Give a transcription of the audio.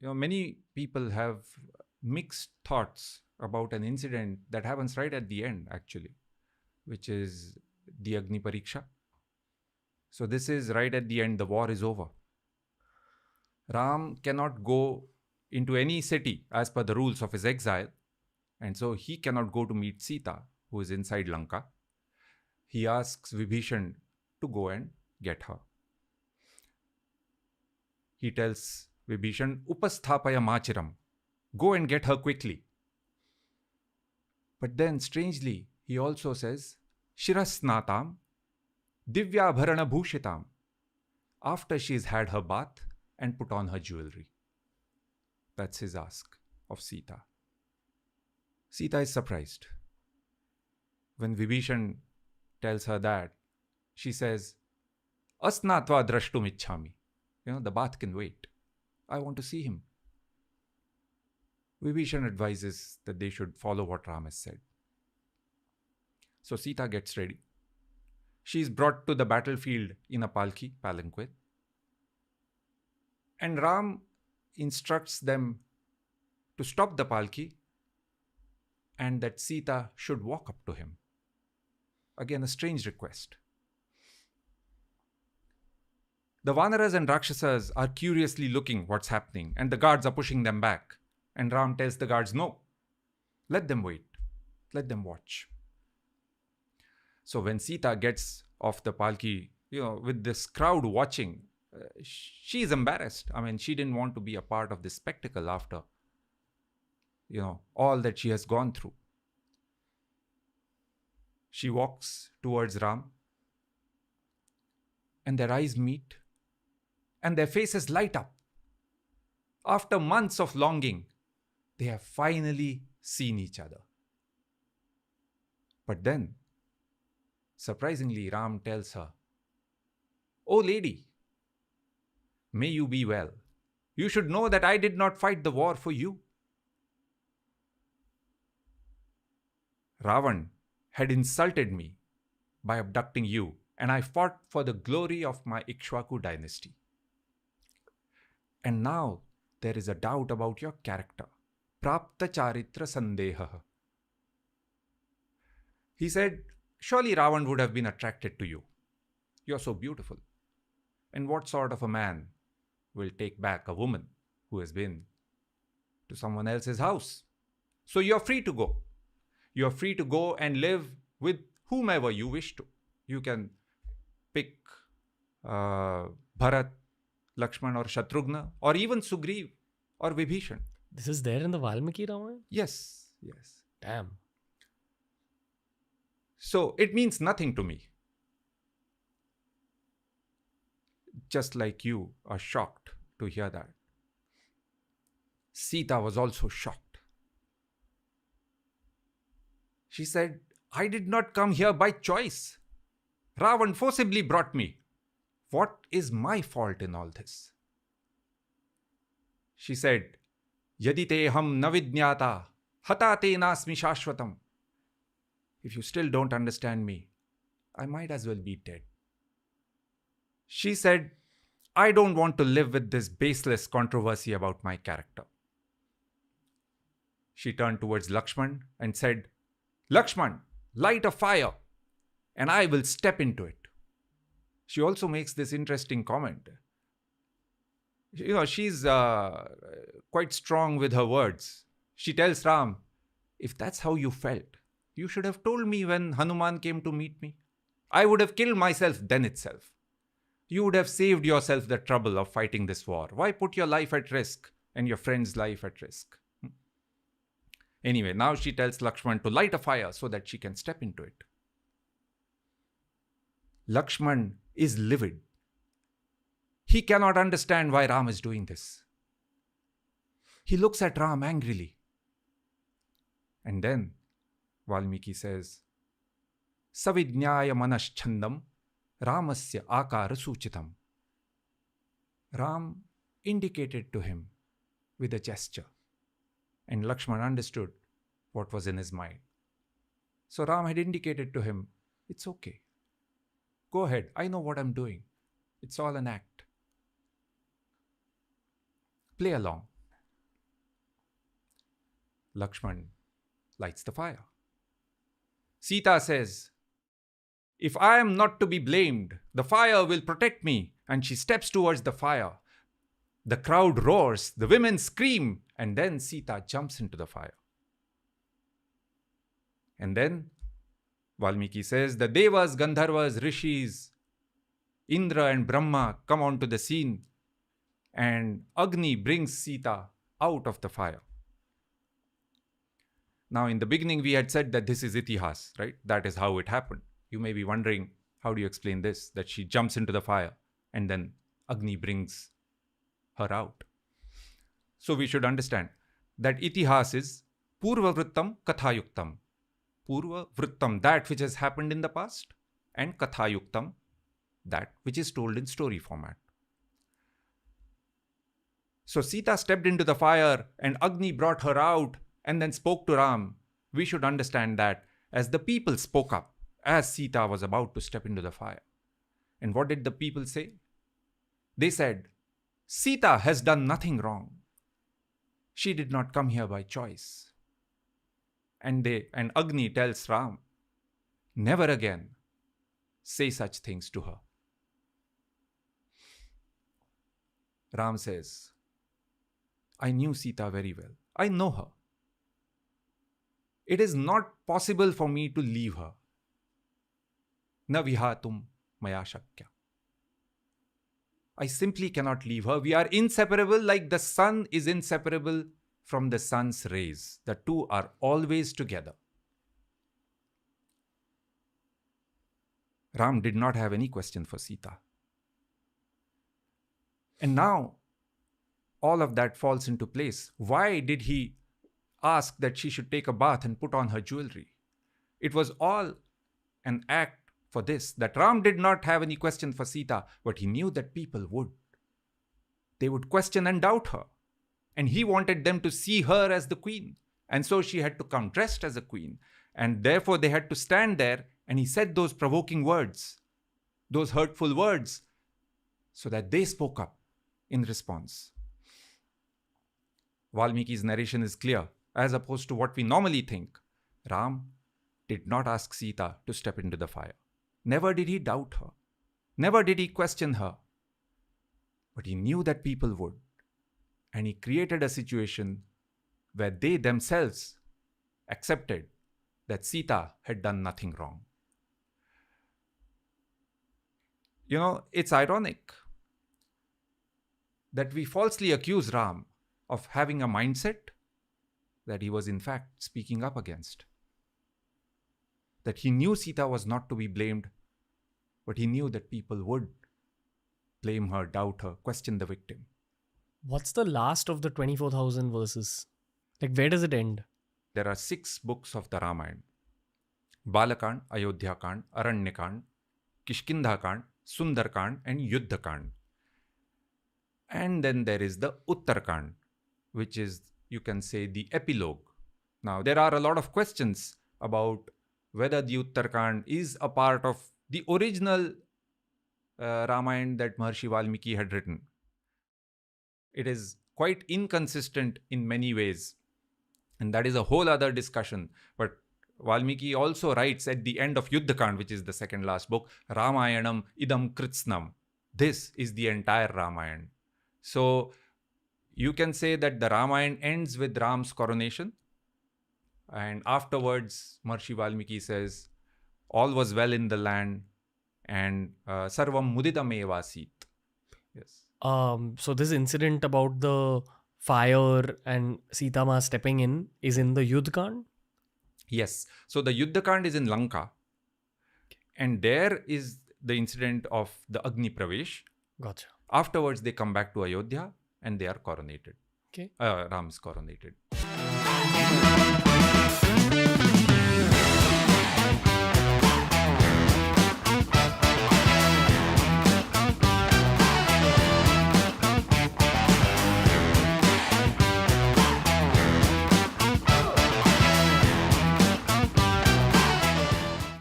Many people have mixed thoughts about an incident that happens right at the end, actually, which is the Agni Pariksha. So this is right at the end, the war is over. Ram cannot go into any city as per the rules of his exile, and so he cannot go to meet Sita, who is inside Lanka. He asks Vibhishan to go and get her. He tells Vibhishan, Upasthapaya machiram, go and get her quickly. But then, strangely, he also says, Shirasnatam, Divya Bharana Bhushitam, after she's had her bath and put on her jewelry. That's his ask of Sita. Sita is surprised. When Vibhishan tells her that, she says, Asnatva drashtum ichhami. The bath can wait. I want to see him. Vibhishan advises that they should follow what Ram has said. So Sita gets ready. She is brought to the battlefield in a palanquin. And Ram instructs them to stop the palki and that Sita should walk up to him. Again, a strange request. The Vanaras and Rakshasas are curiously looking what's happening, and the guards are pushing them back. And Ram tells the guards, no, let them wait. Let them watch. So when Sita gets off the palki, with this crowd watching, she is embarrassed. She didn't want to be a part of this spectacle after, all that she has gone through. She walks towards Ram, and their eyes meet, and their faces light up. After months of longing, they have finally seen each other. But then, surprisingly, Ram tells her, "Oh lady, may you be well. You should know that I did not fight the war for you." Ravan had insulted me by abducting you, and I fought for the glory of my Ikshwaku dynasty. And now there is a doubt about your character. Prapta charitra sandeha. He said, surely Ravan would have been attracted to you. You're so beautiful. And what sort of a man will take back a woman who has been to someone else's house? So you're free to go. You're free to go and live with whomever you wish to. You can pick Bharat, Lakshman or Shatrughna, or even Sugriv or Vibhishan. This is there in the Valmiki Ramayana? Yes. Damn. So it means nothing to me. Just like you are shocked to hear that. Sita was also shocked. She said, I did not come here by choice. Ravan forcibly brought me. What is my fault in all this? She said, Yadi te ham navidnyata, hata te nasmi shashvatam. If you still don't understand me, I might as well be dead. She said, I don't want to live with this baseless controversy about my character. She turned towards Lakshman and said, Lakshman, light a fire, and I will step into it. She also makes this interesting comment. She's quite strong with her words. She tells Ram, if that's how you felt, you should have told me when Hanuman came to meet me. I would have killed myself then itself. You would have saved yourself the trouble of fighting this war. Why put your life at risk and your friend's life at risk? Anyway, now she tells Lakshman to light a fire so that she can step into it. Lakshman is livid. He cannot understand why Ram is doing this. He looks at Ram angrily. And then Valmiki says, Savidnyaya manaschandam Ramasya akara suchitam. Ram indicated to him with a gesture, and Lakshman understood what was in his mind. So Ram had indicated to him, it's okay. Go ahead, I know what I'm doing. It's all an act. Play along. Lakshman lights the fire. Sita says, "If I am not to be blamed, the fire will protect me." And she steps towards the fire. The crowd roars, the women scream, and then Sita jumps into the fire. And then Valmiki says, the Devas, Gandharvas, Rishis, Indra and Brahma come onto the scene, and Agni brings Sita out of the fire. Now, in the beginning, we had said that this is itihas, right? That is how it happened. You may be wondering, how do you explain this? That she jumps into the fire and then Agni brings her out. So we should understand that itihas is purva vrittam kathayuktam. Purva vrittam, that which has happened in the past, and kathayuktam, that which is told in story format. So Sita stepped into the fire and Agni brought her out and then spoke to Ram. We should understand that as the people spoke up, as Sita was about to step into the fire. And what did the people say? They said, Sita has done nothing wrong. She did not come here by choice. And Agni tells Ram, never again say such things to her. Ram says, I knew Sita very well. I know her. It is not possible for me to leave her. Na vihatum maya shakya. I simply cannot leave her. We are inseparable like the sun is inseparable from the sun's rays. The two are always together. Ram did not have any question for Sita. And now, all of that falls into place. Why did he ask that she should take a bath and put on her jewelry? It was all an act for this, that Ram did not have any question for Sita, but he knew that people would. They would question and doubt her. And he wanted them to see her as the queen. And so she had to come dressed as a queen. And therefore they had to stand there, and he said those provoking words, those hurtful words, so that they spoke up in response. Valmiki's narration is clear, as opposed to what we normally think. Ram did not ask Sita to step into the fire. Never did he doubt her. Never did he question her. But he knew that people would. And he created a situation where they themselves accepted that Sita had done nothing wrong. You know, it's ironic that we falsely accuse Ram of having a mindset that he was in fact speaking up against. That he knew Sita was not to be blamed, but he knew that people would blame her, doubt her, question the victim. What's the last of the 24,000 verses? Like, where does it end? There are 6 books of the Ramayana. Balakand, Ayodhyakand, Aranyakand, Kishkindhakand, Sundarkand and Yuddhakand. And then there is the Uttarkand, which is, you can say, the epilogue. Now, there are a lot of questions about whether the Uttarkand is a part of the original Ramayana that Maharshi Valmiki had written. It is quite inconsistent in many ways, and that is a whole other discussion. But Valmiki also writes at the end of Yuddhakand, which is the second last book, Ramayanam idam kritsnam. This is the entire Ramayana. So you can say that the Ramayana ends with Ram's coronation, and afterwards Maharshi Valmiki says, all was well in the land and sarvam mudidam evasit. Yes. So this incident about the fire and Sita Ma stepping in is in the Yuddhakand? Yes. So the Yuddhakand is in Lanka, and there is the incident of the Agni Pravesh. Gotcha. Afterwards, they come back to Ayodhya and they are coronated. Okay. Ram is coronated.